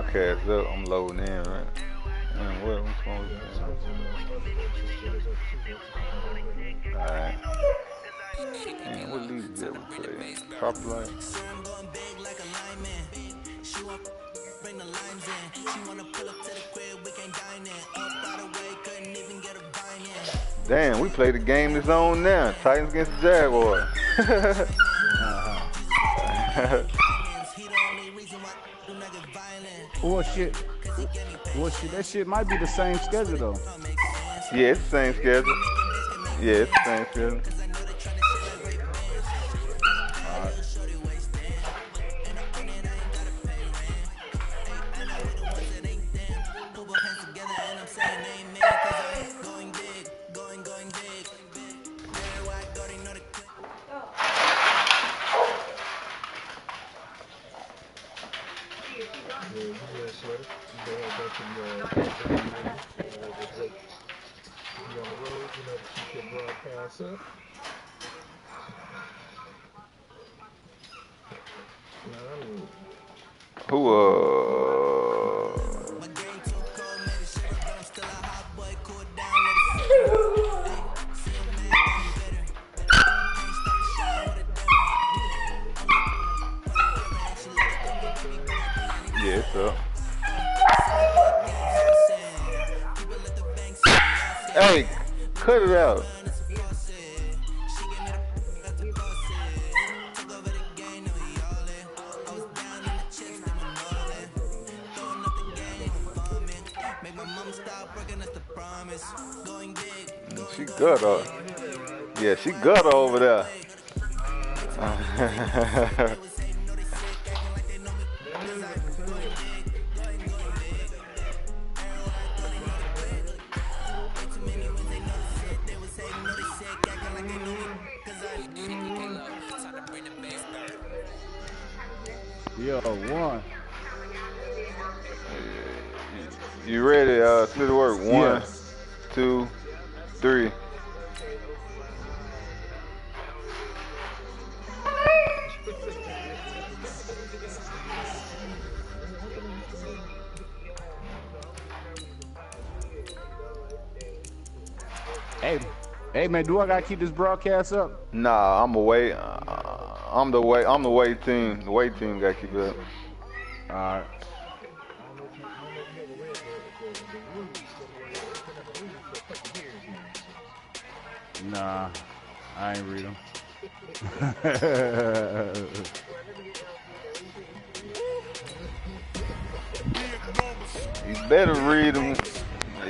broadcast up. I'm loading in, right? Man, what? What's wrong with that? Alright. Man, what league did we play? Top line. Damn, we played the game that's on now. Titans against the Jaguars. Oh shit. That shit might be the same schedule though. Yeah, it's the same schedule. Yeah, it's the same schedule. Yeah, it's up. Hey, cut it out. She gutter. Yeah, she gutter over there. Yo, one. You ready? To the work. 1, 2, 3. Hey man, do I gotta keep this broadcast up? Nah, I'm away. I'm the way team. The way team gotta keep it up. All right. Nah, I ain't read them. You better read them.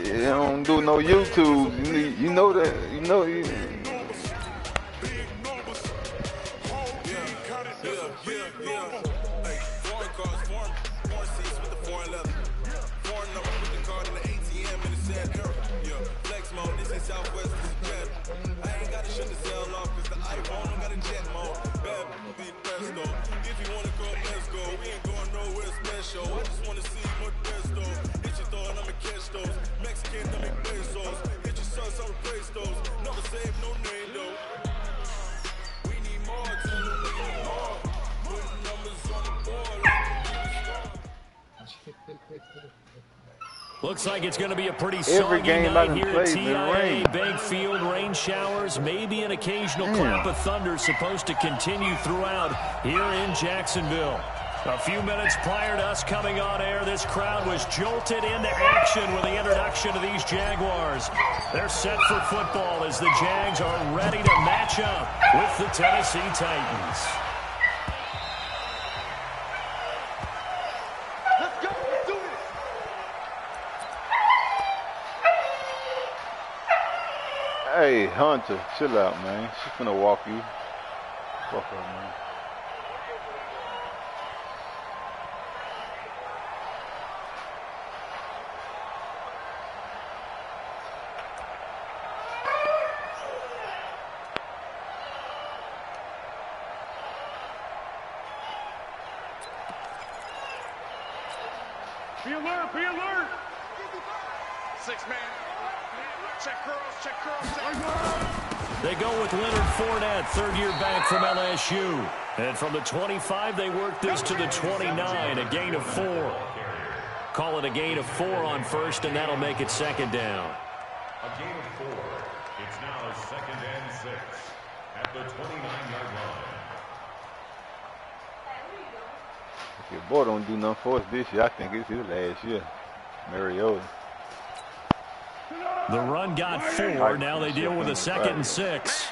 You don't do no YouTube. You know that. You know you. Looks like it's going to be a pretty soggy night here at TIA. Big field, rain showers, maybe an occasional clap of thunder supposed to continue throughout here in Jacksonville. A few minutes prior to us coming on air, this crowd was jolted into action with the introduction of these Jaguars. They're set for football as the Jags are ready to match up with the Tennessee Titans. Hey, Hunter, chill out, man. She's gonna walk you. Walk her, man. Be alert, be alert! 6-man. Check curls, check curls, check curls. They go with Leonard Fournette, third-year back from LSU. And from the 25, they work this to the 29, a gain of 4. Call it a gain of 4 on first, and that'll make it second down. A gain of 4. It's now 2nd and 6 at the 29-yard line. If your boy don't do nothing for us this year, I think it's his last year. Mariota. The run got 4. Now they deal with a 2nd and 6.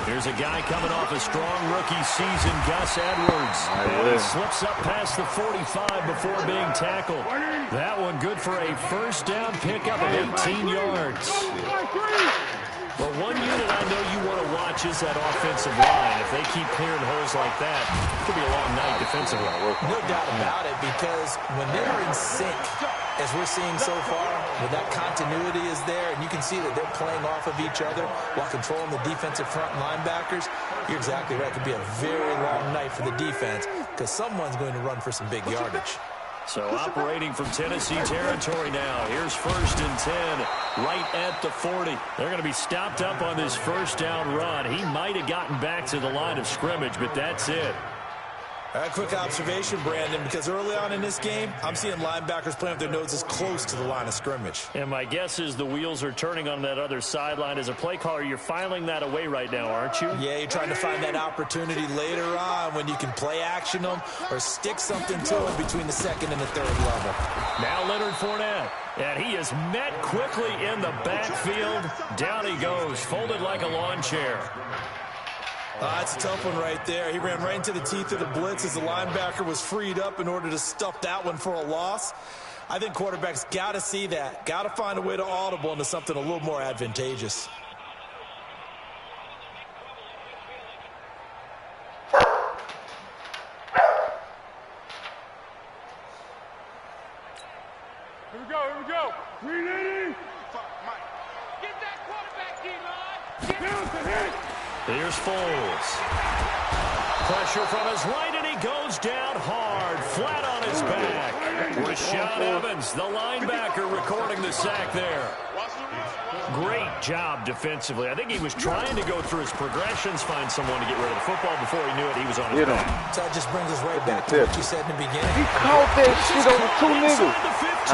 Here's a guy coming off a strong rookie season, Gus Edwards. And he slips up past the 45 before being tackled. That one good for a first down pickup of 18 yards. But one unit I know you want to watch is that offensive line. If they keep clearing holes like that, it could be a long night defensively. No doubt about it, because when they're in sync, as we're seeing so far, when that continuity is there, and you can see that they're playing off of each other while controlling the defensive front linebackers, you're exactly right. It could be a very long night for the defense because someone's going to run for some big yardage. So operating from Tennessee territory now. Here's 1st and 10, right at the 40. They're going to be stopped up on this first down run. He might have gotten back to the line of scrimmage, but that's it. A quick observation, Brandon, because early on in this game, I'm seeing linebackers playing with their noses close to the line of scrimmage. And my guess is the wheels are turning on that other sideline. As a play caller, you're filing that away right now, aren't you? Yeah, you're trying to find that opportunity later on when you can play action them or stick something to them between the 2nd and the 3rd level. Now Leonard Fournette, and he is met quickly in the backfield. Down he goes, folded like a lawn chair. That's a tough one right there. He ran right into the teeth of the blitz as the linebacker was freed up in order to stuff that one for a loss. I think quarterbacks got to see that. Got to find a way to audible into something a little more advantageous. Here we go. 380. Get that quarterback, D-line. Get down to hit. Here's Foles. Pressure from his right, and he goes down hard, flat on his back. Rashaan Evans, the linebacker, recording the sack there. Great job defensively. I think he was trying to go through his progressions, find someone to get rid of the football. Before he knew it, he was on his back. So that just brings us right back to what you said in the beginning. He caught that shit on the 2 niggas.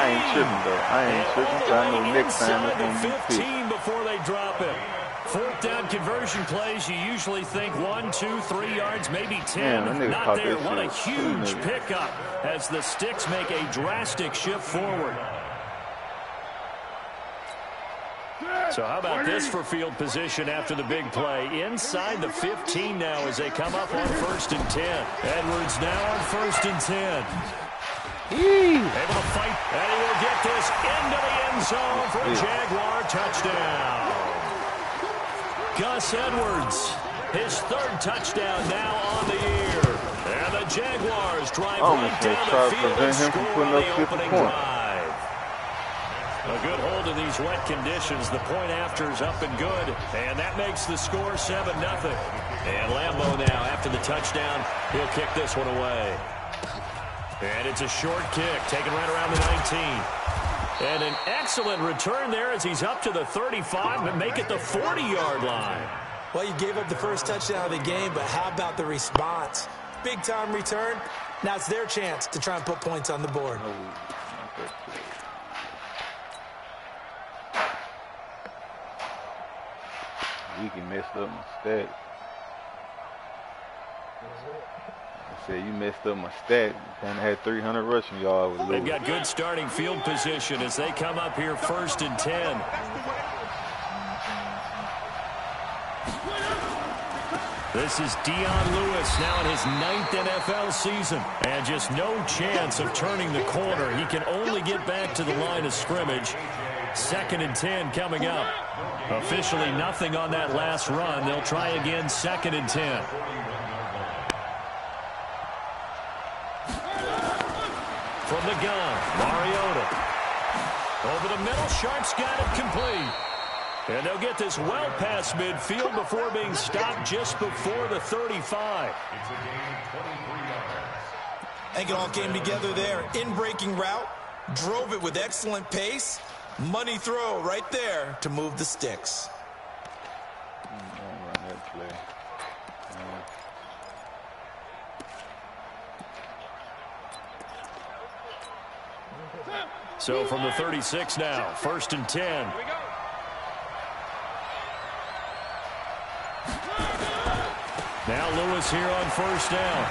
I ain't tripping, though. I ain't tripping. I know next time it's going to be 15 before they drop it. 4th down conversion plays, you usually think 1, 2, 3 yards, maybe 10. Not there. What a huge pickup as the Sticks make a drastic shift forward. So how about this for field position after the big play? Inside the 15 now as they come up on 1st and 10. Edwards now on 1st and 10. Able to fight, and he will get this into the end zone for a Jaguar touchdown. Gus Edwards, his 3rd touchdown now on the year. And the Jaguars drive right down the field and score on the opening drive. A good hold in these wet conditions. The point after is up and good. And that makes the score 7-0. And Lambeau now, after the touchdown, he'll kick this one away. And it's a short kick, taken right around the 19. And an excellent return there as he's up to the 35, but make it the 40-yard line. Well, you gave up the first touchdown of the game, but how about the response? Big-time return. Now it's their chance to try and put points on the board. You can mess up my stats. I said you messed up my stat. Kind of had 300 rushing yards. They've got good starting field position as they come up here 1st and 10. This is Dion Lewis now in his 9th NFL season. And just no chance of turning the corner. He can only get back to the line of scrimmage. 2nd and 10 coming up. Officially nothing on that last run. They'll try again 2nd and 10. From the gun, Mariota. Over the middle, Sharp's got it complete. And they'll get this well past midfield before being stopped just before the 35. It's a gain of 23 yards. I think it all came together there. In-breaking route, drove it with excellent pace. Money throw right there to move the Sticks. Run that play. So from the 36 now, 1st and 10. Now Lewis here on 1st down.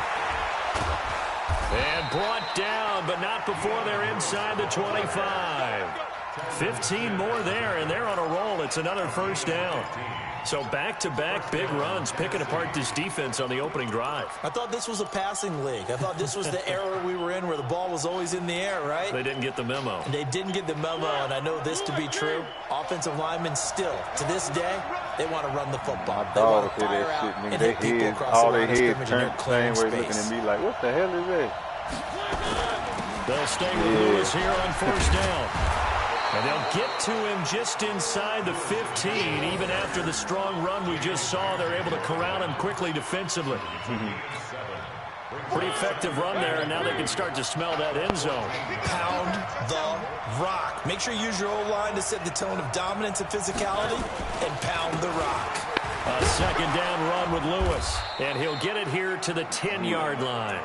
And brought down, but not before they're inside the 25. 15 more there, and they're on a roll. It's another 1st down. So back-to-back big runs, picking apart this defense on the opening drive. I thought this was a passing league. I thought this was the era we were in where the ball was always in the air, right? They didn't get the memo. And they didn't get the memo, and I know this to be true. Offensive linemen still, to this day, they want to run the football. They want to fire out and hit people across the line of scrimmage, and they're clearing space. Looking at me like, what the hell is that? They'll stay with Lewis here on 1st down. And they'll get to him just inside the 15. Even after the strong run we just saw, they're able to corral him quickly defensively. Pretty effective run there, and now they can start to smell that end zone. Pound the rock. Make sure you use your O-line to set the tone of dominance and physicality, and pound the rock. A 2nd down run with Lewis, and he'll get it here to the 10-yard line.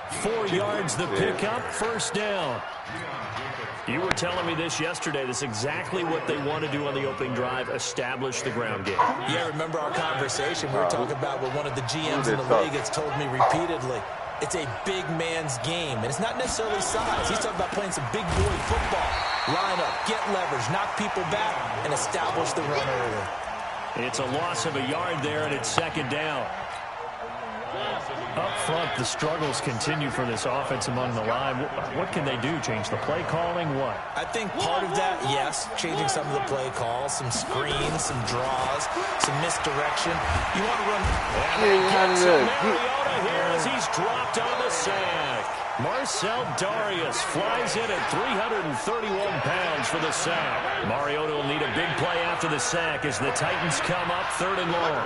4 yards the pickup, 1st down. You were telling me this yesterday. This is exactly what they want to do on the opening drive, establish the ground game. Yeah, remember our conversation we were talking about with one of the GMs in the league that's told me repeatedly, it's a big man's game, and it's not necessarily size. He's talking about playing some big boy football. Line up, get leverage, knock people back, and establish the run early. It's a loss of a yard there, and it's 2nd down. Up front, the struggles continue for this offense among the line. What can they do? Change the play calling? What? I think part of that, yes, changing some of the play calls, some screens, some draws, some misdirection. You want to run. Mariota here as he's dropped on the sack. Marcel Darius flies in at 331 pounds for the sack. Mariota will need a big play after the sack as the Titans come up 3rd and long.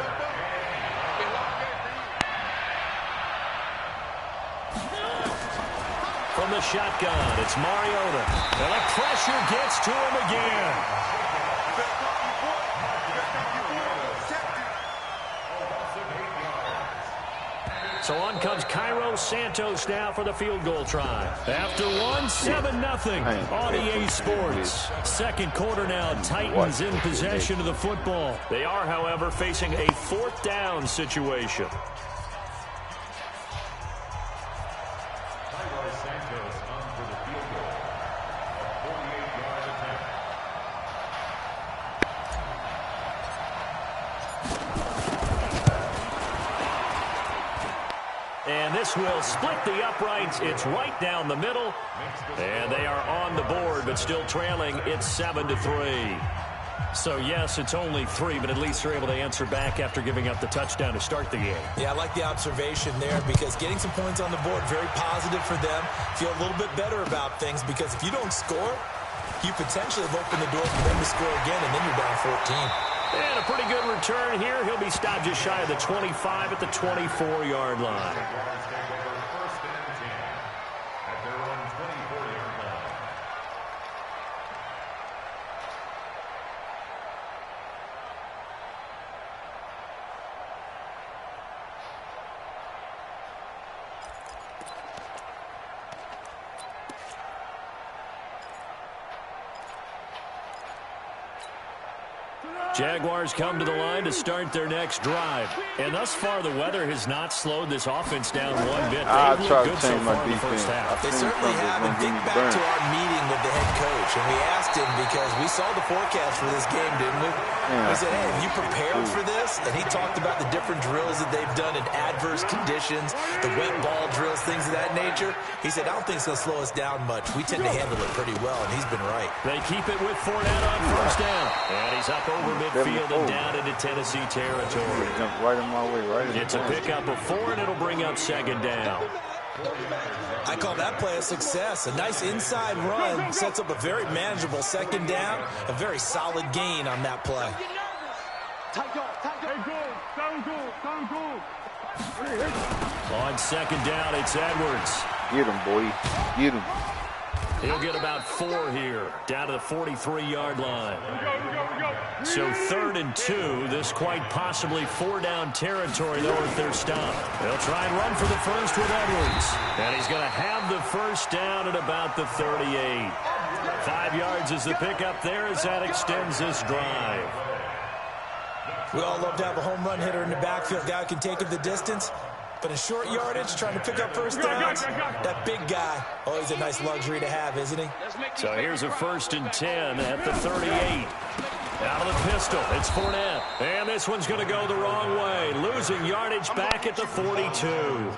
From the shotgun, it's Mariota. And the pressure gets to him again. So on comes Cairo Santos now for the field goal try. After one, 7-0 on EA Sports. 2nd quarter now, Titans in possession of the football. They are, however, facing a 4th down situation. And this will split the uprights. It's right down the middle. And they are on the board, but still trailing. It's 7-3. So, yes, it's only 3, but at least they're able to answer back after giving up the touchdown to start the game. Yeah, I like the observation there because getting some points on the board, very positive for them. Feel a little bit better about things because if you don't score, you potentially have opened the door for them to score again, and then you're down 14. And a pretty good return here. He'll be stopped just shy of the 25 at the 24-yard line. Jaguars come to the line to start their next drive. And thus far, the weather has not slowed this offense down one bit. They've looked good so far in the first half. They certainly have. And think back to our meeting with the head coach, and we asked him because we saw the forecast for this game, didn't we? We said, hey, have you prepared for this? And he talked about the different drills that they've done in adverse conditions, the wet ball drills, things of that nature. He said, I don't think it's going to slow us down much. We tend to handle it pretty well, and he's been right. They keep it with Fournette on 1st down. And he's up over midfield and down into Tennessee territory. Right in my way, right? It's a pickup of 4, and it'll bring up 2nd down. I call that play a success. A nice inside run sets up a very manageable 2nd down. A very solid gain on that play. On 2nd down, it's Edwards. Get him, boy. Get him. He'll get about 4 here, down to the 43-yard line. So 3rd and 2, this quite possibly 4-down territory, though, if they're stopped. They'll try and run for the first with Edwards. And he's going to have the first down at about the 38. 5 yards is the pickup there as that extends this drive. We all love to have a home run hitter in the backfield. Guy who can take it the distance. But in short yardage, trying to pick up first downs, that big guy, always a nice luxury to have, isn't he? So here's a 1st and 10 at the 38. Out of the pistol, it's Fournette. And this one's going to go the wrong way. Losing yardage back at the 42.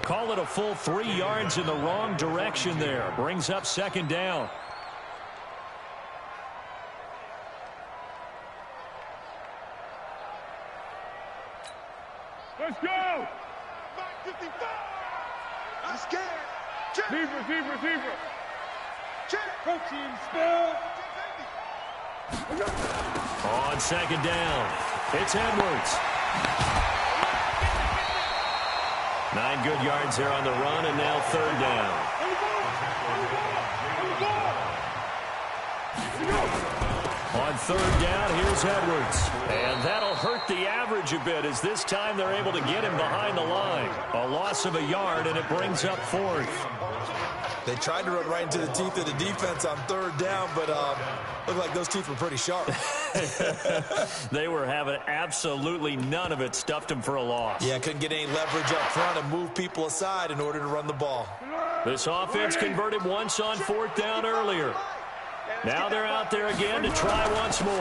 Call it a full 3 yards in the wrong direction there. Brings up 2nd down. Let's go! 55. I'm scared. Check. Receiver. Check. Coaching spell. On 2nd down, it's Edwards. 9 good yards there on the run, and now 3rd down. On 3rd down, here's Edwards. And that'll hurt the average a bit as this time they're able to get him behind the line. A loss of a yard, and it brings up 4th. They tried to run right into the teeth of the defense on 3rd down, but looked like those teeth were pretty sharp. They were having absolutely none of it. Stuffed them for a loss. Yeah, couldn't get any leverage up front and move people aside in order to run the ball. This offense converted once on 4th down earlier. Now they're out there again to try once more.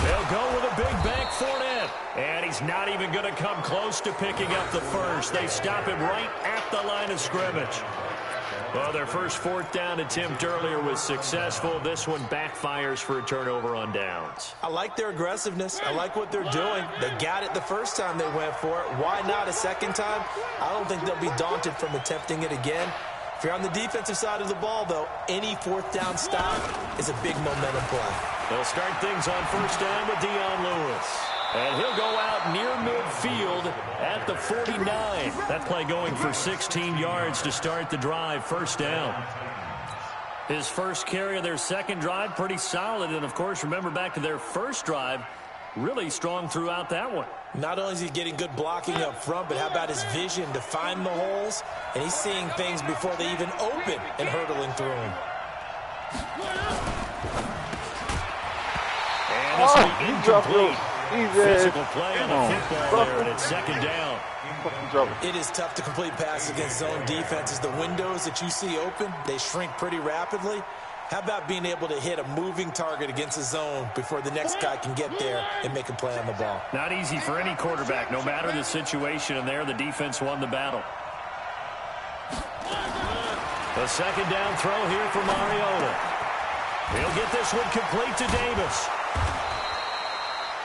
They'll go with a big bank Fournette. And he's not even going to come close to picking up the first. They stop him right at the line of scrimmage. Well, their first 4th down attempt earlier was successful. This one backfires for a turnover on downs. I like their aggressiveness. I like what they're doing. They got it the first time they went for it. Why not a second time? I don't think they'll be daunted from attempting it again. If you're on the defensive side of the ball, though, any 4th down stop is a big momentum play. They'll start things on 1st down with Dion Lewis. And he'll go out near midfield at the 49. That play going for 16 yards to start the drive. 1st down. His first carry of their 2nd drive, pretty solid. And, of course, remember back to their 1st drive, really strong throughout that one. Not only is he getting good blocking up front, but how about his vision to find the holes? And he's seeing things before they even open and hurdling through them. And this will be incomplete. Physical play on the football there, and it's 2nd down. It is tough to complete passes against zone defenses. The windows that you see open, they shrink pretty rapidly. How about being able to hit a moving target against a zone before the next guy can get there and make a play on the ball? Not easy for any quarterback, no matter the situation, and there the defense won the battle. The 2nd down throw here for Mariota. He'll get this one complete to Davis.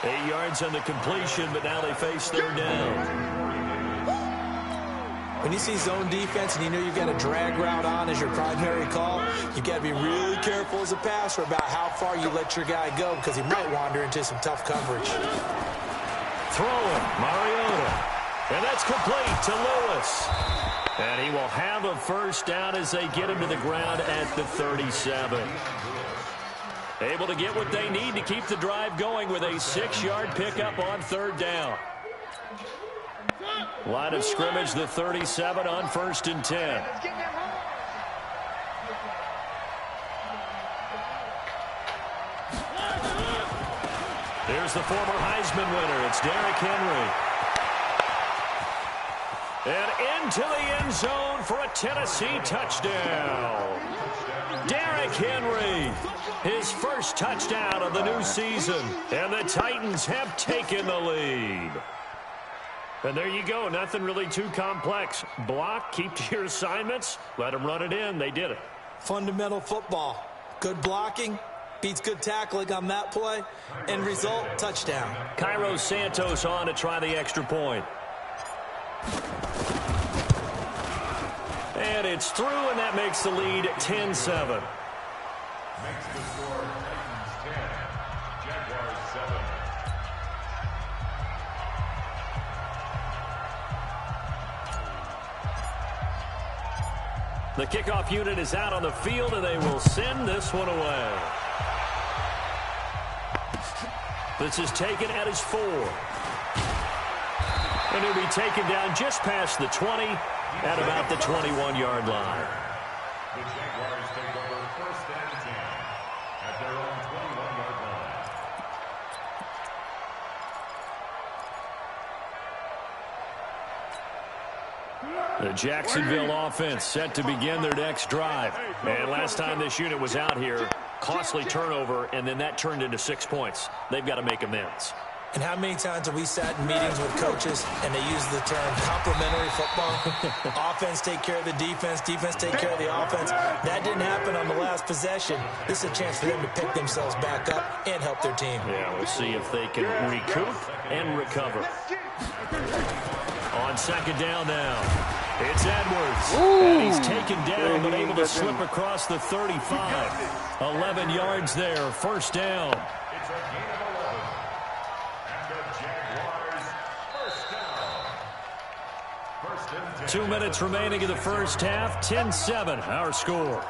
8 yards on the completion, but now they face 3rd down. When you see zone defense and you know you've got a drag route on as your primary call, you've got to be really careful as a passer about how far you let your guy go because he might wander into some tough coverage. Throwing, Mariota. And that's complete to Lewis. And he will have a 1st down as they get him to the ground at the 37. Able to get what they need to keep the drive going with a 6-yard pickup on 3rd down. Line of scrimmage, the 37 on 1st and 10. Here's the former Heisman winner. It's Derrick Henry. And into the end zone for a Tennessee touchdown. Derrick Henry, his first touchdown of the new season. And the Titans have taken the lead. And there you go. Nothing really too complex. Block, keep to your assignments, let them run it in. They did it. Fundamental football. Good blocking beats good tackling on that play. End result, touchdown. Cairo Santos on to try the extra point. And it's through, and that makes the lead 10-7. Makes the score Titans 10, Jaguars 7. The kickoff unit is out on the field, and they will send this one away. This is taken at his 4. And he'll be taken down just past the 20 at about the 21-yard line. The Jaguars take over 1st and 10 at their own 21-yard line. The Jacksonville offense set to begin their next drive. And last time this unit was out here, costly turnover, and then that turned into 6 points. They've got to make amends. And how many times have we sat in meetings with coaches and they use the term complementary football? Offense take care of the defense, defense take care of the offense. That didn't happen on the last possession. This is a chance for them to pick themselves back up and help their team. Yeah, we'll see if they can recoup and recover. On 2nd down now, it's Edwards. Ooh, and he's taken down but able to slip across the 35. 11 yards there, 1st down. It's a gain of 11. And the Jaguars, 1st down. 1st and 10. 2 minutes remaining in the first half. 10-7, our score.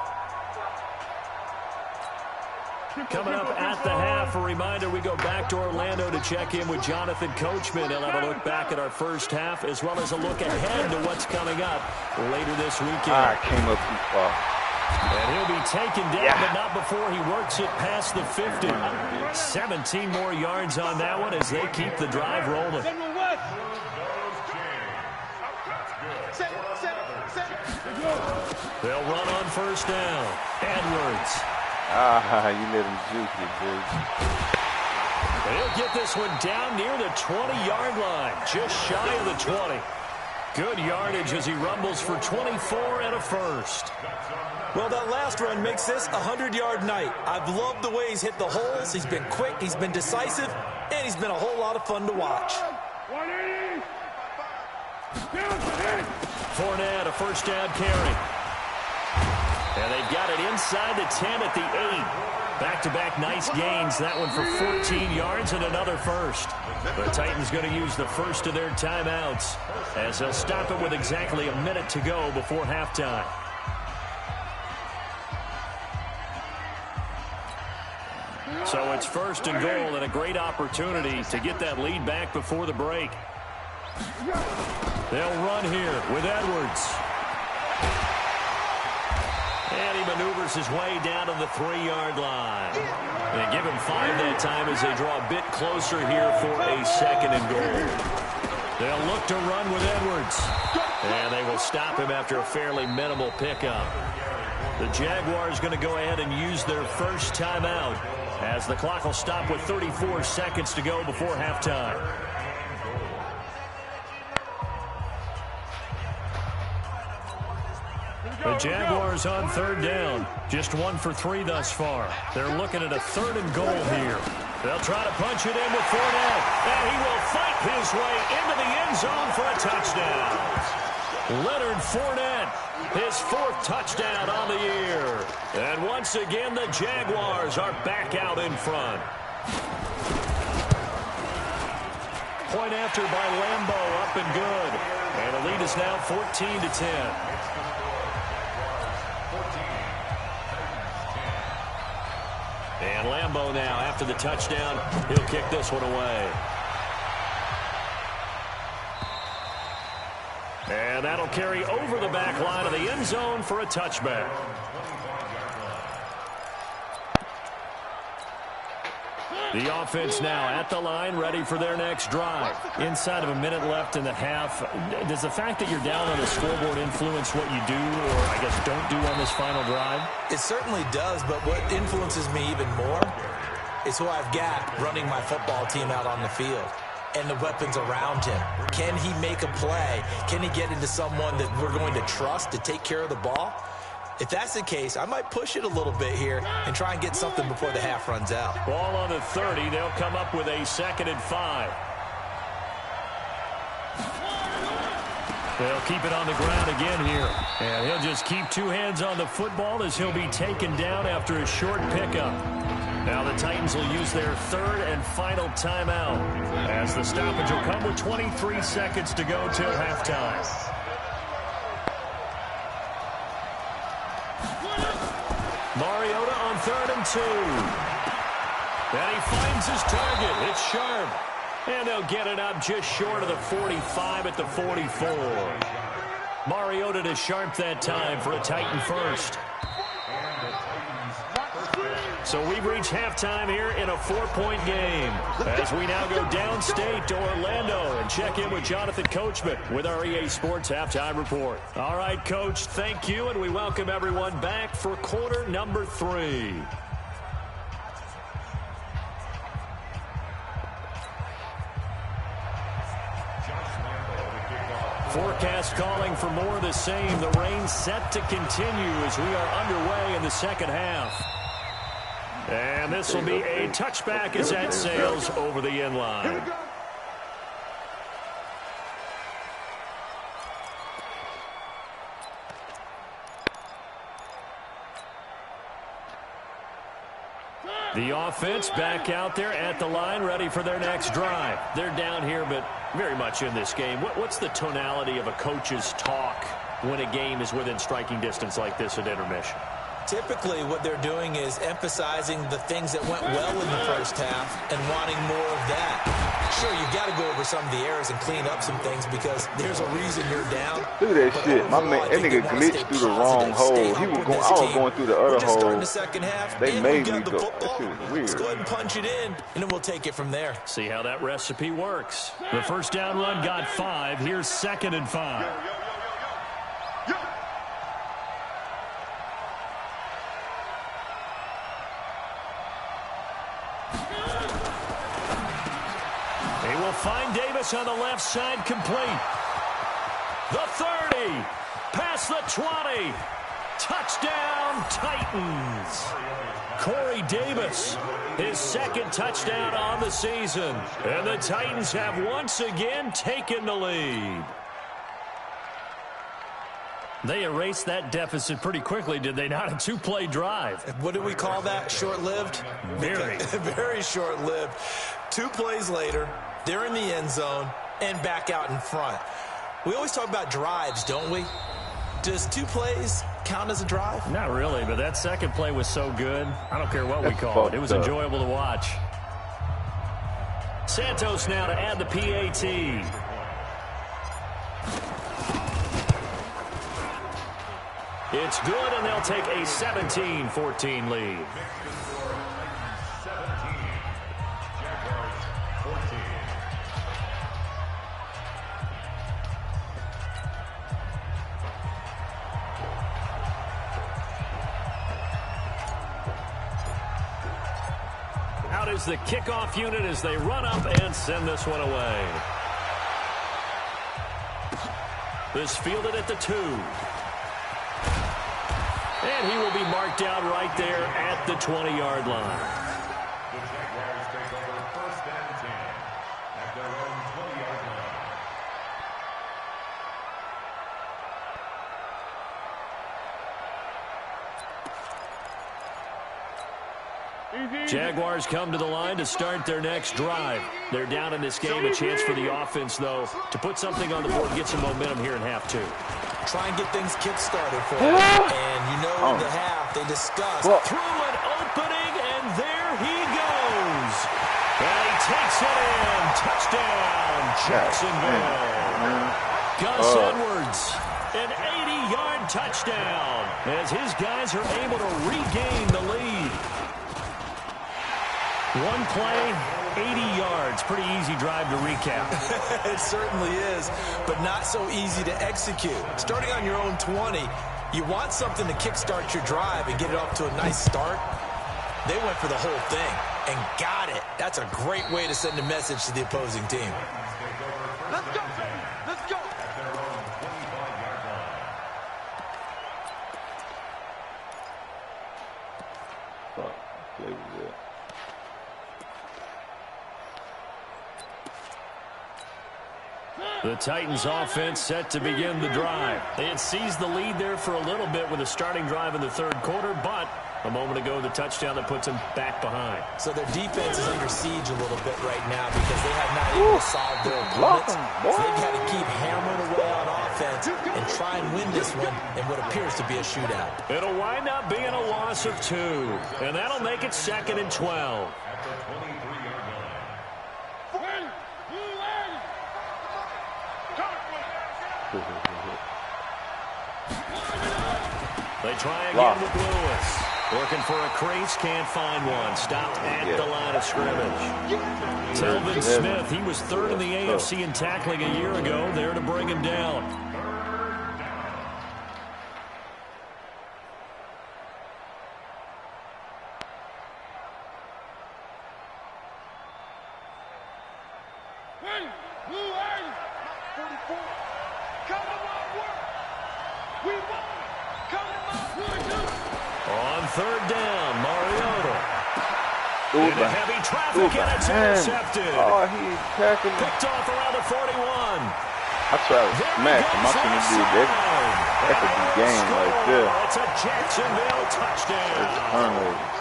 Coming up at the half, a reminder, we go back to Orlando to check in with Jonathan Coachman. He'll have a look back at our first half as well as a look ahead to what's coming up later this weekend. I came up too far. And he'll be taken down, but not before he works it past the 50. 17 more yards on that one as they keep the drive rolling. They'll run on 1st down. Edwards. You let him juke you, dude. He'll get this one down near the 20-yard line, just shy of the 20. Good yardage as he rumbles for 24 and a 1st. Well, that last run makes this a 100-yard night. I've loved the way he's hit the holes. He's been quick, he's been decisive, and he's been a whole lot of fun to watch. 180. Fournette, a 1st down carry. And they've got it inside the 10 at the 8. Back-to-back nice gains. That one for 14 yards and another 1st. The Titans going to use the first of their timeouts as they'll stop it with exactly a minute to go before halftime. So it's 1st and goal and a great opportunity to get that lead back before the break. They'll run here with Edwards. And he maneuvers his way down to the 3-yard line. They give him 5 that time as they draw a bit closer here for a 2nd and goal. They'll look to run with Edwards. And they will stop him after a fairly minimal pickup. The Jaguars going to go ahead and use their first timeout as the clock will stop with 34 seconds to go before halftime. The Jaguars on 3rd down. Just 1 for 3 thus far. They're looking at a 3rd and goal here. They'll try to punch it in with Fournette. And he will fight his way into the end zone for a touchdown. Leonard Fournette, his 4th touchdown on the year. And once again, the Jaguars are back out in front. Point after by Lambeau, up and good. And the lead is now 14-10. And Lambeau now, after the touchdown, he'll kick this one away. And that'll carry over the back line of the end zone for a touchback. The offense now at the line, ready for their next drive. Inside of a minute left in the half, does the fact that you're down on the scoreboard influence what you do, or I guess don't do on this final drive? It certainly does, but what influences me even more is who I've got running my football team out on the field and the weapons around him. Can he make a play? Can he get into someone that we're going to trust to take care of the ball? If that's the case, I might push it a little bit here and try and get something before the half runs out. Ball on the 30. They'll come up with a 2nd and 5. They'll keep it on the ground again here. And he'll just keep 2 hands on the football as he'll be taken down after a short pickup. Now the Titans will use their 3rd and final timeout as the stoppage will come with 23 seconds to go till halftime. Mariota on 3rd and 2. And he finds his target. It's Sharp. And they'll get it up just short of the 45 at the 44. Mariota to Sharp that time for a Titan first. So we've reached halftime here in a 4-point game as we now go downstate to Orlando and check in with Jonathan Coachman with our EA Sports Halftime Report. All right, Coach, thank you, and we welcome everyone back for quarter number 3. Forecast calling for more of the same. The rain set to continue as we are underway in the second half. And this will be a touchback as that sails over the end line. The offense back out there at the line, ready for their next drive. They're down here, but very much in this game. What's the tonality of a coach's talk when a game is within striking distance like this at intermission? Typically, what they're doing is emphasizing the things that went well in the first half and wanting more of that. Sure, you've got to go over some of the errors and clean up some things because there's a reason you're down. Look at that shit. My man, that nigga glitched through the wrong hole. He was going, I was going through the other hole. The second half, they made me go. That shit is weird. Let's go ahead and punch it in, and then we'll take it from there. See how that recipe works. The first down run got 5. Here's 2nd and 5. Find Davis on the left side, complete. The 30, past the 20. Touchdown, Titans. Corey Davis, his 2nd touchdown on the season. And the Titans have once again taken the lead. They erased that deficit pretty quickly, did they not? A 2-play drive. What do we call that? Short-lived? Very. Very short-lived. 2 plays later, they're in the end zone and back out in front. We always talk about drives, don't we? Does 2 plays count as a drive? Not really, but that second play was so good. I don't care what we call it. It was enjoyable to watch. Santos now to add the PAT. It's good, and they'll take a 17-14 lead. Out is the kickoff unit as they run up and send this one away. This fielded at the 2. And he will be marked out right there at the 20-yard line. The Jaguars take over 1st and 10 at their own 20-yard line. Jaguars come to the line to start their next drive. They're down in this game. A chance for the offense, though, to put something on the board and get some momentum here in half 2. Try and get things kick-started for them. And you know in the half, they discussed. Through an opening, and there he goes. And he takes it in. Touchdown, Jacksonville. Gus Edwards, an 80-yard touchdown as his guys are able to regain the lead. 1 play, 80 yards. Pretty easy drive to recap. It certainly is, but not so easy to execute. Starting on your own 20, you want something to kickstart your drive and get it off to a nice start. They went for the whole thing and got it. That's a great way to send a message to the opposing team. Let's go, let's go. The Titans offense set to begin the drive. They had seized the lead there for a little bit with a starting drive in the 3rd quarter, but a moment ago the touchdown that puts them back behind. So their defense is under siege a little bit right now because they have not able to solve their opponents. So they've got to keep hammering away on offense and try and win this one in what appears to be a shootout. It'll wind up being a loss of 2, and that'll make it 2nd and 12. At the 23-yard line. They try again with Lewis. Looking for a crease, can't find one. Stopped at the line of scrimmage. Telvin Smith, he was third in the AFC in tackling a year ago. There to bring him down. On third down, Mariota. Into heavy traffic, and it's intercepted. Oh, he's tackled. Picked off around the 41. I tried to smash him. I couldn't do that. That could be game right there. It's a Jacksonville touchdown.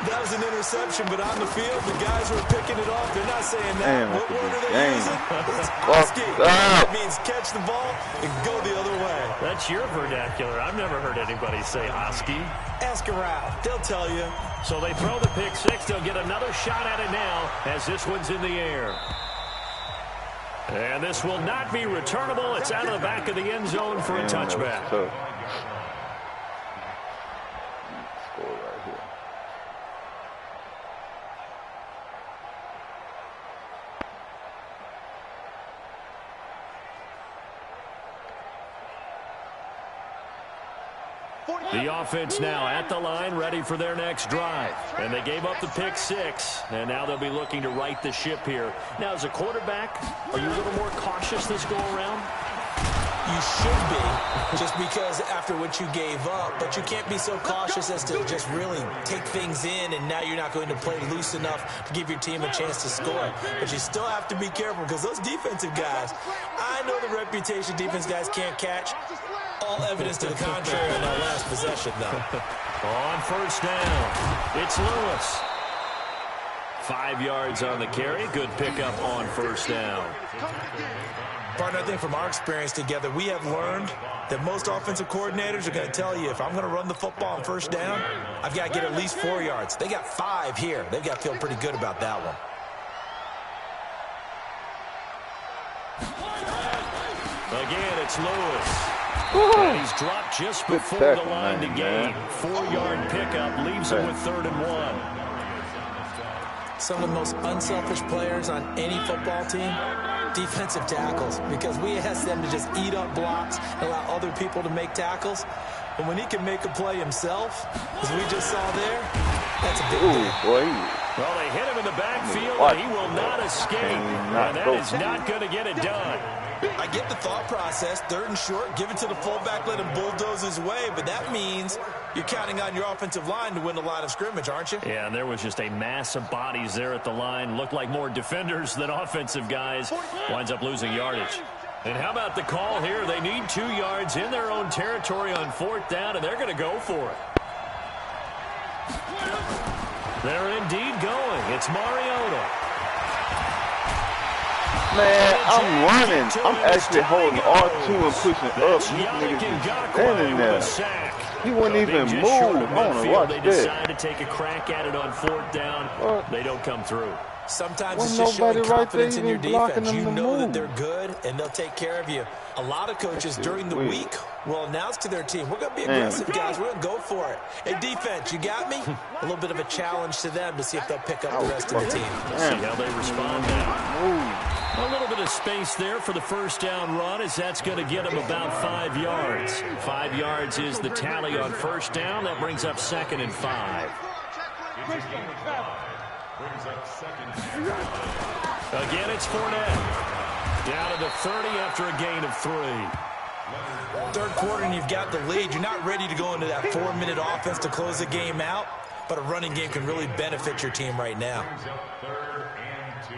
That was an interception, but on the field, the guys who are picking it off, they're not saying that. What word are they using? It's husky. That means catch the ball and go the other way. That's your vernacular. I've never heard anybody say husky. Ask around. They'll tell you. So they throw the pick six. They'll get another shot at it now as this one's in the air. And this will not be returnable. It's out of the back of the end zone for a touchback. Score right here. The offense now at the line, ready for their next drive. And they gave up the pick six, and now they'll be looking to right the ship here. Now, as a quarterback, are you a little more cautious this go-around? You should be, just because after what you gave up, but you can't be so cautious as to just really take things in, and now you're not going to play loose enough to give your team a chance to score. But you still have to be careful, because those defensive guys, I know the reputation defense guys can't catch. All evidence to the contrary on that last possession, though. On first down, it's Lewis. 5 yards on the carry. Good pickup on first down. Partner, I think from our experience together, we have learned that most offensive coordinators are going to tell you, if I'm going to run the football on first down, I've got to get at least 4 yards. They got 5 here. They've got to feel pretty good about that one. Again, it's Lewis. And he's dropped just before the line to gain. 4-yard pickup leaves him with 3rd and 1. Some of the most unselfish players on any football team, defensive tackles, because we ask them to just eat up blocks and allow other people to make tackles. But when he can make a play himself, as we just saw there, that's a big deal. Boy. Well, they hit him in the backfield, and he will not escape. And that is not going to get it done. I get the thought process, 3rd and short, give it to the fullback, let him bulldoze his way, but that means you're counting on your offensive line to win the line of scrimmage, aren't you? Yeah, and there was just a mass of bodies there at the line. Looked like more defenders than offensive guys. Winds up losing yardage. And how about the call here? They need 2 yards in their own territory on 4th down, and they're going to go for it. They're indeed going. It's Mariota. Man, I'm running. I'm actually holding R2 and pushing up. These niggas just standing there. He wouldn't even move. I want to watch They that. decide to take a crack at it on 4th down. They don't come through. Sometimes it's just showing confidence in your defense. You know that they're good, and they'll take care of you. A lot of coaches during the week will announce to their team, we're going to be aggressive, guys. We're going to go for it. Hey, defense, you got me? A little bit of a challenge to them to see if they'll pick up the rest of the team. See how they respond now. A little bit of space there for the first down run, as that's going to get them about 5 yards. 5 yards is the tally on first down. That brings up 2nd and 5. Again, it's Fournette. Down to the 30 after a gain of 3. 3rd quarter and you've got the lead. You're not ready to go into that 4-minute offense to close the game out, but a running game can really benefit your team right now. 3rd and 2.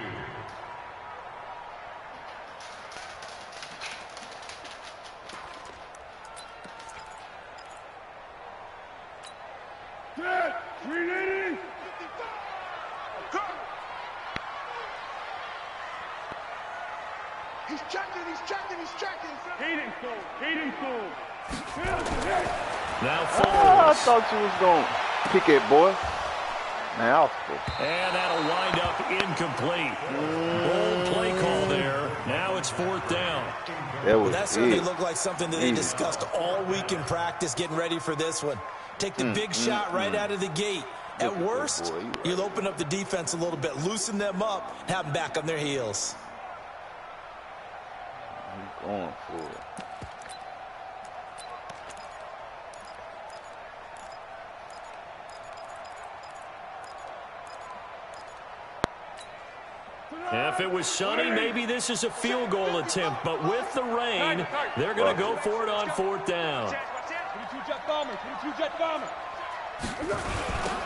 Set! 380! He's checking, he's checking, he's checking. Hayden sold. Now I Foles. thought you was going to pick it, boy. Now, And that'll wind up incomplete. Bold play call there. Now it's 4th down. That certainly looked like something that they discussed all week in practice, getting ready for this one. Take the big shot right out of the gate. At worst, you'll open up the defense a little bit, loosen them up, have them back on their heels. He's going for it. If it was sunny, maybe this is a field goal attempt. But with the rain, they're going to go for it on 4th down.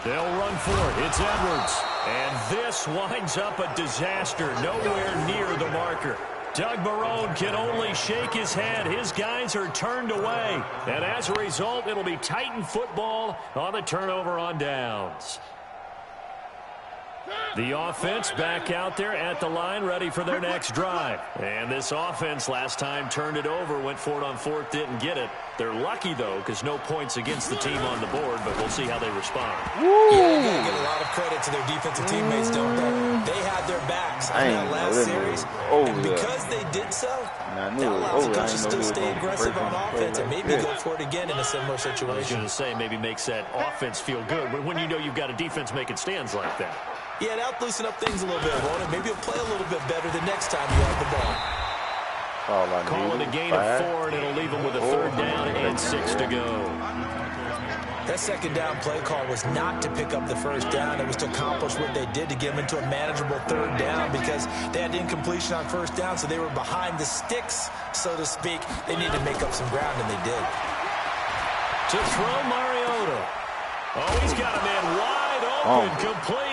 They'll run for it. It's Edwards. And this winds up a disaster. Nowhere near the marker. Doug Marrone can only shake his head. His guys are turned away. And as a result, it'll be Titan football on the turnover on downs. The offense back out there at the line, ready for their next drive. And this offense last time turned it over, went for it on 4th, didn't get it. They're lucky, though, because no points against the team on the board, but we'll see how they respond. Yeah, they got to give a lot of credit to their defensive teammates, don't they? They had their backs on that last series, and because they did so, that allows the coaches to still stay aggressive on offense and maybe go for it again in a similar situation. I was going to say, maybe makes that offense feel good when you know you've got a defense making stands like that. Yeah, that'll loosen up things a little bit, won't it? Maybe you'll play a little bit better the next time you have the ball. Calling a gain of 4, and it'll leave them with a 3rd down and 6 to go. That 2nd down play call was not to pick up the 1st down. It was to accomplish what they did to get them into a manageable 3rd down because they had incompletion on 1st down, so they were behind the sticks, so to speak. They needed to make up some ground, and they did. To throw Mariota. Oh, he's got a man wide open, complete.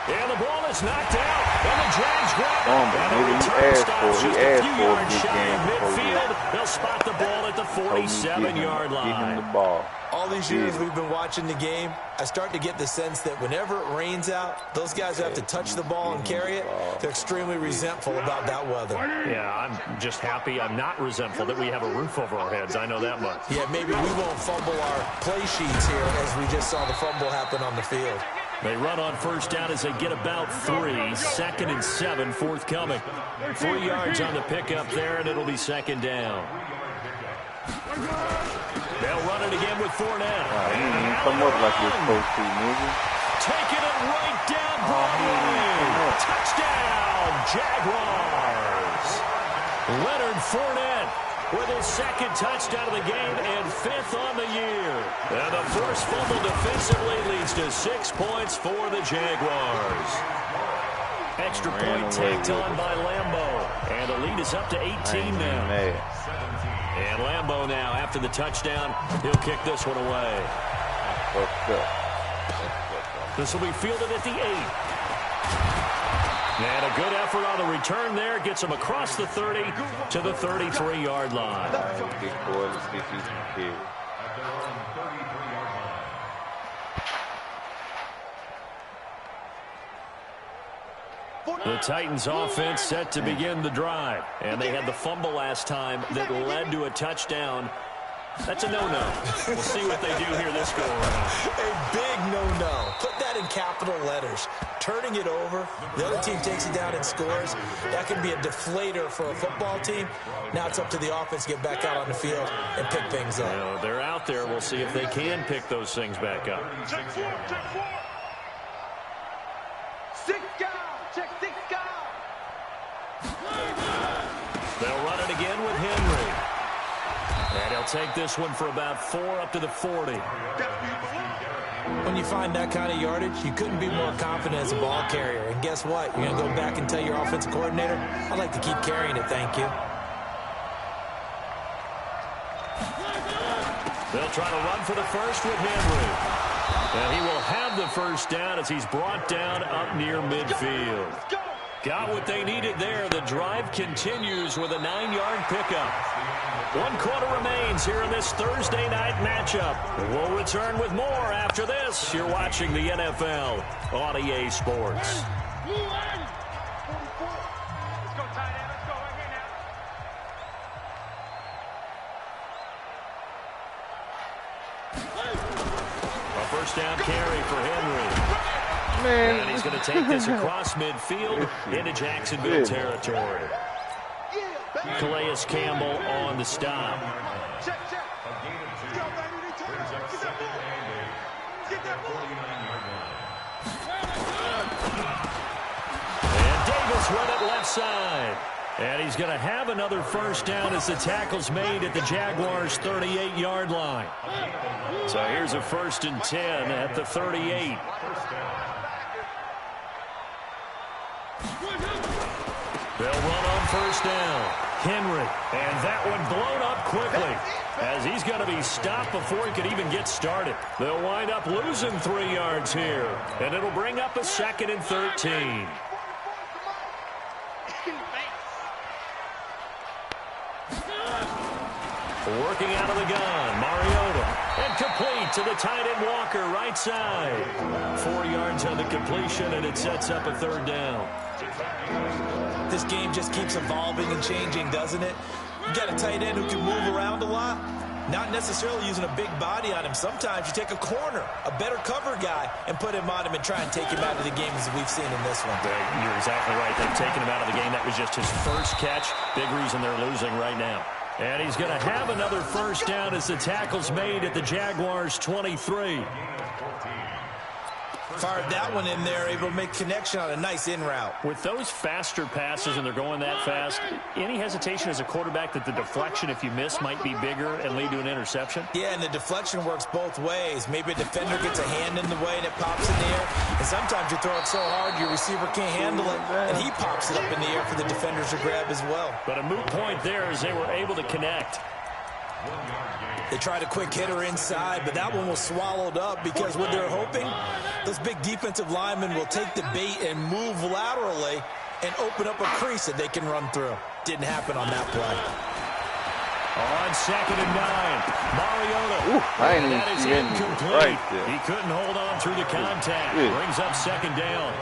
And the ball is knocked out. And the Jags grab it. And the return stops just a few yards shy of midfield. They'll spot the ball at the 47-yard line. Give him the ball. All these years we've been watching the game, I start to get the sense that whenever it rains out, those guys who have to touch the ball and carry it, they're extremely resentful about that weather. Yeah, I'm just happy I'm not resentful that we have a roof over our heads. I know that much. Yeah, maybe we won't fumble our play sheets here as we just saw the fumble happen on the field. They run on 1st down as they get about 3. 2nd and 7 forthcoming. 3 yards on the pickup there, and it'll be 2nd down. They'll run it again with Fournette. He didn't come up like you're supposed to, nigga. Taking it right down Broadway. Touchdown, Jaguars. Leonard Fournette with his 2nd touchdown of the game and 5th on the year. And the forced fumble defensively leads to 6 points for the Jaguars. Extra point tacked on by Lambeau. And the lead is up to 18 now. And Lambeau now, after the touchdown, he'll kick this one away. This will be fielded at the 8. And a good effort on the return there. Gets him across the 30 to the 33-yard line. Big boy, let's get you some kids. The Titans offense set to begin the drive. And they had the fumble last time that led to a touchdown. That's a no-no. We'll see what they do here this go around. A big no-no. Put that in capital letters. Turning it over, the other team takes it down and scores. That can be a deflator for a football team. Now it's up to the offense to get back out on the field and pick things up. You know, they're out there. We'll see if they can pick those things back up. Check 4, check 4. 6 guys, check 6 guys. They'll run it again with Henry. And he'll take this one for about 4 up to the 40. When you find that kind of yardage, you couldn't be more confident as a ball carrier. And guess what? You're going to go back and tell your offensive coordinator, I'd like to keep carrying it, thank you. They'll try to run for the first with Henry. And he will have the 1st down as he's brought down up near midfield. Got what they needed there. The drive continues with a 9-yard pickup. 1 quarter remains here in this Thursday night matchup. We'll return with more after this. You're watching the NFL on EA Sports. Let's go, tight end. Let's go right here now. A 1st down carry for Henry. Man. And he's going to take this across midfield into Jacksonville territory. Calais Campbell on the stop. Check. Go, baby. Get that ball. Get that ball. And Davis run it left side. And he's going to have another first down as the tackle's made at the Jaguars' 38-yard line. So here's a 1st and 10 at the 38. They'll run on first down. Henry, and that one blown up quickly as he's going to be stopped before he could even get started. They'll wind up losing 3 yards here, and it'll bring up a 2nd and 13. Working out of the gun, Mariota, and complete to the tight end Walker, right side. 4 yards on the completion, and it sets up a 3rd down. This game just keeps evolving and changing, doesn't it? You got a tight end who can move around a lot, not necessarily using a big body on him. Sometimes you take a corner, a better cover guy, and put him on him and try and take him out of the game as we've seen in this one. You're exactly right. They've taken him out of the game. That was just his first catch. Big reason they're losing right now. And he's going to have another first down as the tackle's made at the Jaguars' 23. Fired that one in there, able to make connection on a nice in route. With those faster passes and they're going that fast, any hesitation as a quarterback that the deflection, if you miss, might be bigger and lead to an interception? Yeah, and the deflection works both ways. Maybe a defender gets a hand in the way and it pops in the air. And sometimes you throw it so hard your receiver can't handle it, and he pops it up in the air for the defenders to grab as well. But a moot point there as they were able to connect. They tried a quick hitter inside, but that one was swallowed up because what they're hoping, those big defensive linemen will take the bait and move laterally and open up a crease that they can run through. Didn't happen on that play. On 2nd and 9, Mariota. I ain't even see anything right there. He couldn't hold on through the contact. Brings up 2nd down.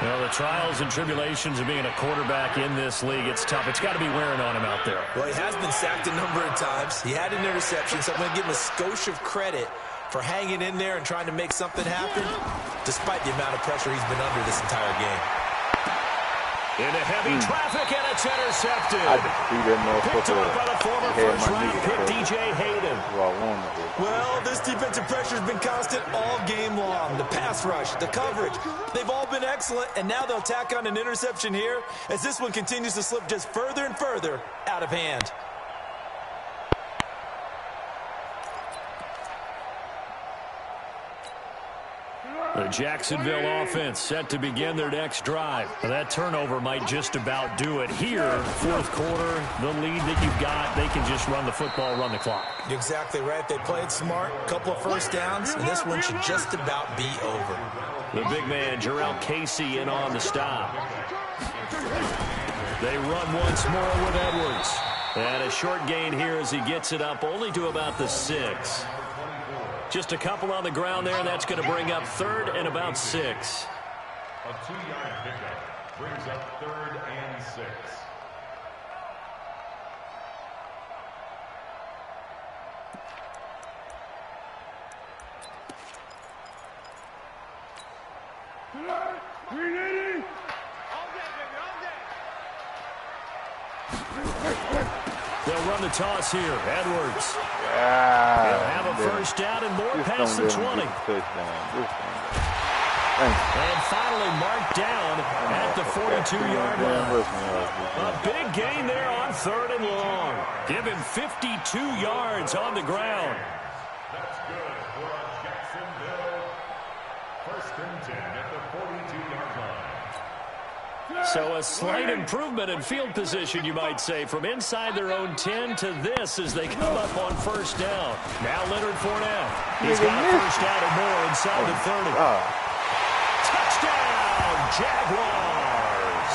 Well, the trials and tribulations of being a quarterback in this league, it's tough. It's got to be wearing on him out there. Well, he has been sacked a number of times. He had an interception, so I'm going to give him a skosh of credit for hanging in there and trying to make something happen, despite the amount of pressure he's been under this entire game. Into heavy traffic, and it's intercepted. I just see that motherfucker. Picked up by the former first-round pick, DJ Hayden. Well, this defensive pressure has been constant all game long. The pass rush, the coverage, they've all been excellent, and now they'll tack on an interception here as this one continues to slip just further and further out of hand. The Jacksonville offense set to begin their next drive. That turnover might just about do it here. 4th quarter, the lead that you've got, they can just run the football, run the clock. You're exactly right. They played smart, couple of first downs, and this one should just about be over. The big man, Jarrell Casey, in on the stop. They run once more with Edwards. And a short gain here as he gets it up only to about the 6. Just a couple on the ground there, and that's going to bring up 3rd and about 6. A 2-yard pickup brings up 3rd and 6. They'll run the toss here. Edwards. He'll have a first down and more past the 20. And finally marked down at the 42-yard line. A big gain there on 3rd and long. Give him 52 yards on the ground. That's good for Jacksonville. 1st and 10 at the 42-yard line. So a slight improvement in field position, you might say, from inside their own 10 to this as they come up on first down. Now Leonard Fournette. He's got a first down and more inside the 30. Touchdown, Jaguars.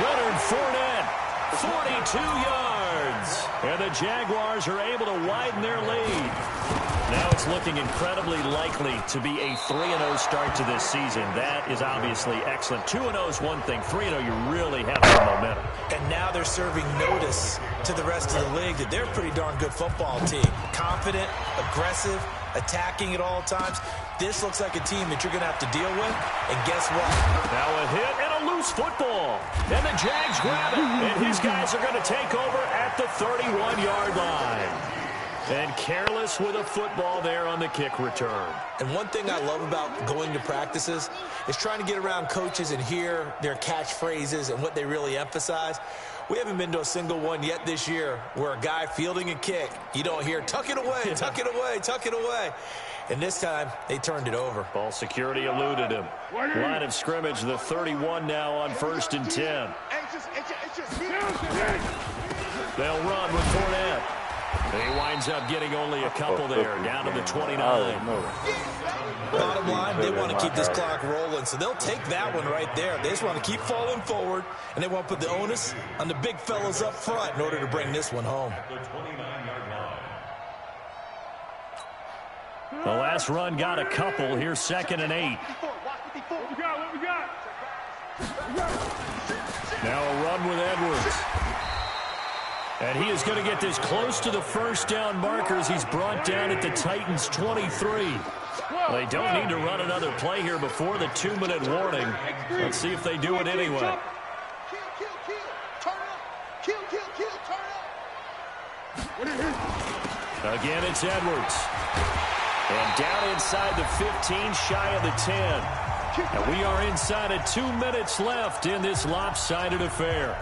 Leonard Fournette, 42 yards. And the Jaguars are able to widen their lead. Now it's looking incredibly likely to be a 3-0 start to this season. That is obviously excellent. 2-0 is one thing. 3-0, you really have some momentum. And now they're serving notice to the rest of the league that they're a pretty darn good football team. Confident, aggressive, attacking at all times. This looks like a team that you're going to have to deal with. And guess what? Now a hit and a loose loose football. And the Jags grab it. And his guys are going to take over at the 31-yard line. And careless with a football there on the kick return. And one thing I love about going to practices is trying to get around coaches and hear their catchphrases and what they really emphasize. We haven't been to a single one yet this year where a guy fielding a kick, you don't hear, tuck it away, tuck it away, tuck it away. And this time, they turned it over. Ball security eluded him. Line of scrimmage, the 31 now on 1st and 10. They'll run with Fournette. He winds up getting only a couple there, down to the 29. Bottom line, they want to keep this clock rolling, so they'll take that one right there. They just want to keep falling forward, and they want to put the onus on the big fellas up front in order to bring this one home. The last run got a couple. Here's 2nd and 8. What we got? Now a run with Edwards. And he is going to get this close to the first down markers. He's brought down at the Titans' 23. They don't need to run another play here before the 2-minute warning. Let's see if they do it anyway. Again, it's Edwards. And down inside the 15, shy of the 10. And we are inside of 2 minutes left in this lopsided affair.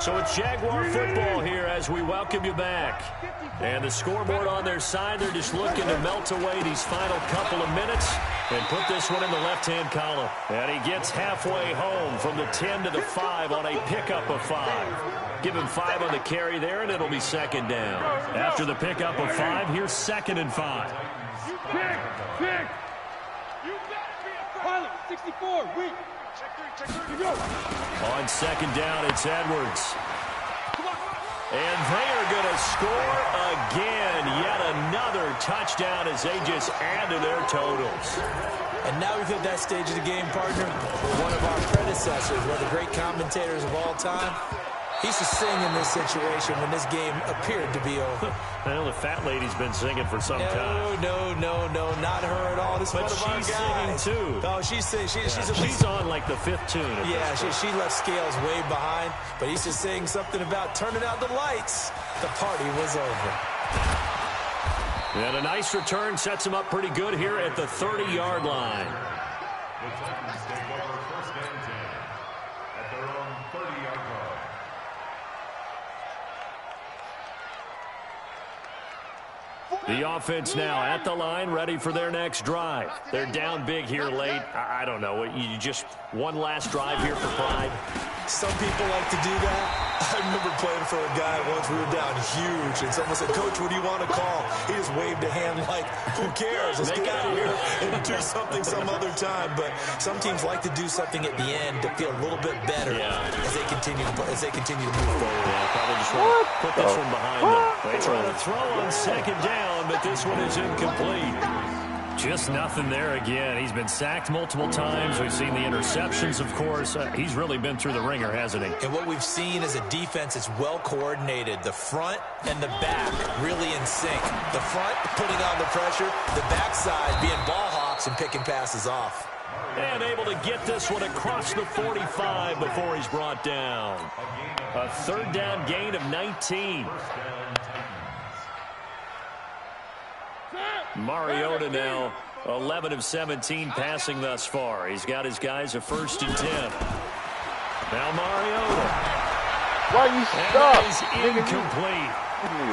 So it's Jaguar football here as we welcome you back. And the scoreboard on their side, they're just looking to melt away these final couple of minutes and put this one in the left-hand column. And he gets halfway home from the 10 to the 5 on a pickup of 5. Give him 5 on the carry there, and it'll be 2nd down. After the pickup of 5, here's 2nd and 5. Pick. Pilot, 64, weak. On 2nd down, it's Edwards. And they are going to score again. Yet another touchdown as they just add to their totals. And now we've hit that stage of the game, partner, where one of our predecessors, one of the great commentators of all time, he used to sing in this situation when this game appeared to be over. Well, the fat lady's been singing for some time. No, not her at all. This is one of our guys. She's singing too. Oh, she's on like the 5th tune. Yeah, she left Scales way behind, but he's just saying something about turning out the lights. The party was over. And a nice return sets him up pretty good here at the 30-yard line. The Titans take over 1st and 10 at their own 30-yard line. The offense now at the line, ready for their next drive. They're down big here late. I don't know. You just one last drive here for pride. Some people like to do that. I remember playing for a guy once. We were down huge, and someone said, "Coach, what do you want to call?" He just waved a hand like, "Who cares? Let's get out of here and do something some other time." But some teams like to do something at the end to feel a little bit better as they continue to move forward. Yeah, probably just want to put this one behind them. They try to throw on 2nd down, but this one is incomplete. Just nothing there again. He's been sacked multiple times. We've seen the interceptions, of course. He's really been through the ringer, hasn't he? And what we've seen is a defense that's well coordinated. The front and the back really in sync. The front putting on the pressure. The backside being ball hawks and picking passes off. And able to get this one across the 45 before he's brought down. A 3rd down gain of 19. Mariota now 11 of 17 passing thus far. He's got his guys a 1st and 10. Now Mariota. Why you stop? He's incomplete.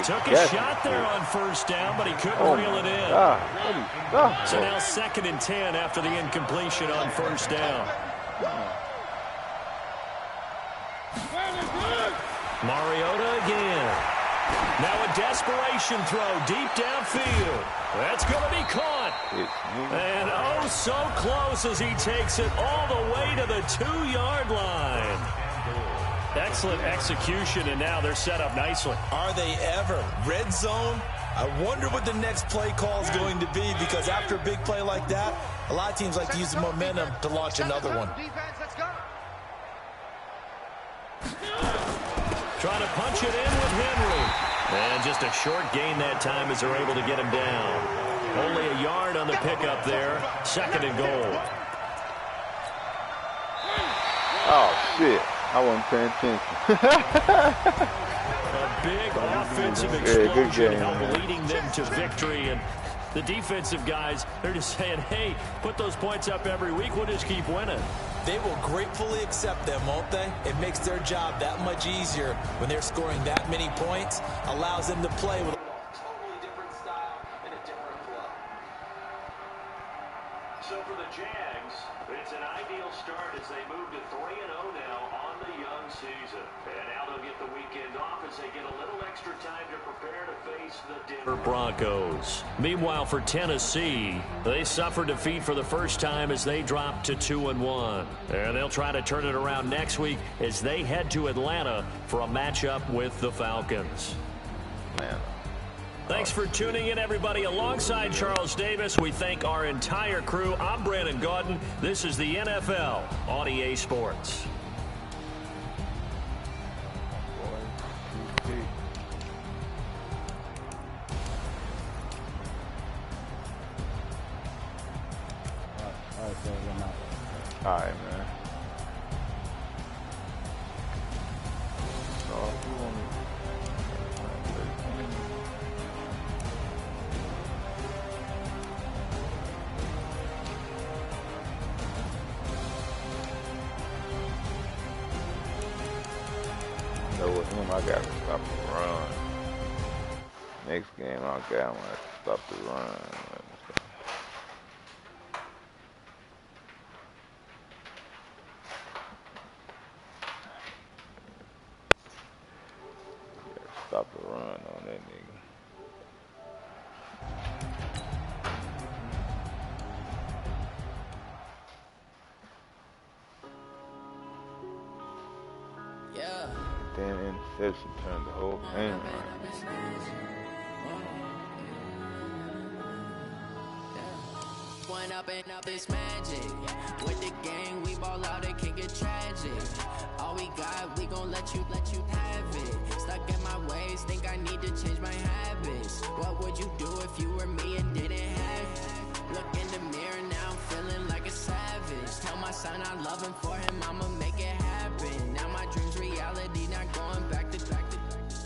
Took a shot there on 1st down, but he couldn't reel it in. So now 2nd and 10 after the incompletion on 1st down. Mariota again. Now a desperation throw deep downfield. That's going to be caught. And oh, so close as he takes it all the way to the 2-yard line. Excellent execution, and now they're set up nicely. Are they ever? Red zone? I wonder what the next play call is going to be, because after a big play like that, a lot of teams like to use the momentum to launch another one. Trying to punch it in with Henry. And just a short gain that time as they're able to get him down. Only a yard on the pickup there. 2nd and goal. Oh, shit. I wasn't paying attention. A big offensive explosion helped leading them to victory. And the defensive guys, they're just saying, hey, put those points up every week. We'll just keep winning. They will gratefully accept them, won't they? It makes their job that much easier when they're scoring that many points. Allows them to play with a totally different style and a different flow. So for the Jags, it's an ideal start as they move to 3-0 now on the young season. And now they'll get the weekend off as they get a little extra time to prepare to face the Denver Broncos. Meanwhile, for Tennessee, they suffered defeat for the first time as they dropped to 2-1. And they'll try to turn it around next week as they head to Atlanta for a matchup with the Falcons. Man. Thanks for tuning in, everybody. Alongside Charles Davis, we thank our entire crew. I'm Brandon Gaudin. This is the NFL on EA Sports. All right, man. With him, I gotta stop the run. Next game, I gotta stop the run. Stop the run on that nigga. Yeah. Then interception turned the whole game around. One up and up is magic. With the gang, we ball out, it can get tragic. All we got, we gon' let you have it. Stuck in my ways, think I need to change my habits. What would you do if you were me and didn't have it? Look in the mirror now, I'm feeling like a savage. Tell my son I love him, for him I'ma make it happen. Now my dream's reality, not going back to.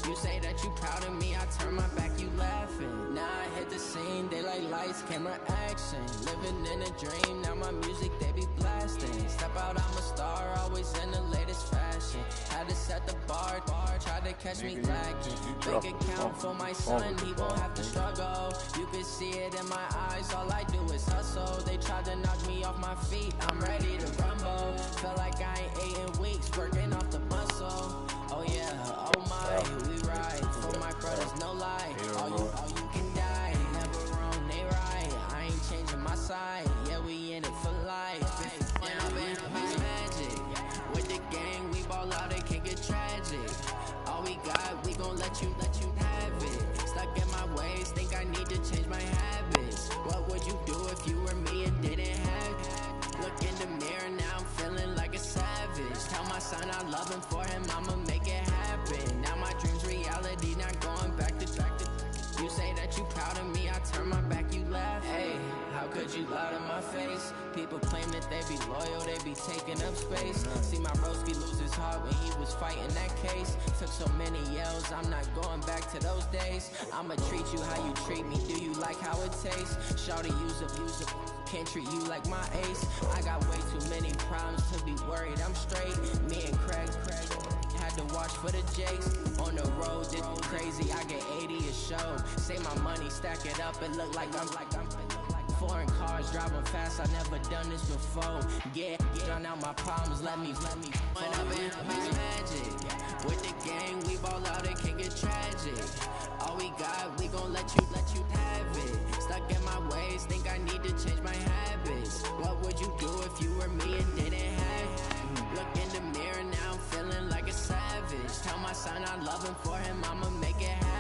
You say that you proud of me, I turn my back, you laughing. Now I hit the scene, they like lights, camera, action. Living in a dream, now my music, they be blasting. Step out, I'm a star, always in the latest fashion. Had to set the bar, tried to catch me lacking. Bank account for my son, he won't have to struggle. You can see it in my eyes, all I do is hustle. They tried to knock me off my feet, I'm ready to rumble. Felt like I ain't ate in weeks, working off the muscle. Oh yeah, oh my, we ride. For my brothers, no lie. All you can die. Never wrong, they right. I ain't changing my side. Yeah, we in it for life. It's magic. With the gang, we ball out, it can get tragic. All we got, we gon' let you have it. Stuck in my ways, think I need to change my habits. What would you do if you were me and didn't have it? Look in the mirror, now I'm feeling like a savage. Tell my son I love him, for him I'ma make it happen. Now my dream's reality, not going back to. You say that you proud of me, I turn my back, you laugh. Hey, how could you lie to my face? People claim that they be loyal, they be taking up space. See my broski lose his heart when he was fighting that case. Took so many yells, I'm not going back to those days. I'ma treat you how you treat me, do you like how it tastes? Shawty, use up, can't treat you like my ace. I got way too many problems to be worried, I'm straight. Me and Craig had to watch for the Jakes. On the road, it's crazy, I get 80 a show. Say my money, stack it up, it look like I'm foreign cars, driving fast, I never done this before. Yeah, drown out my problems, let me One up and magic. With the gang, we ball out, it can get tragic. All we got, we gon' let you have it. Stuck in my ways, think I need to change my habits. What would you do if you were me and didn't have it? Look in the mirror, now I'm feeling like a savage. Tell my son I love him, for him I'ma make it happen.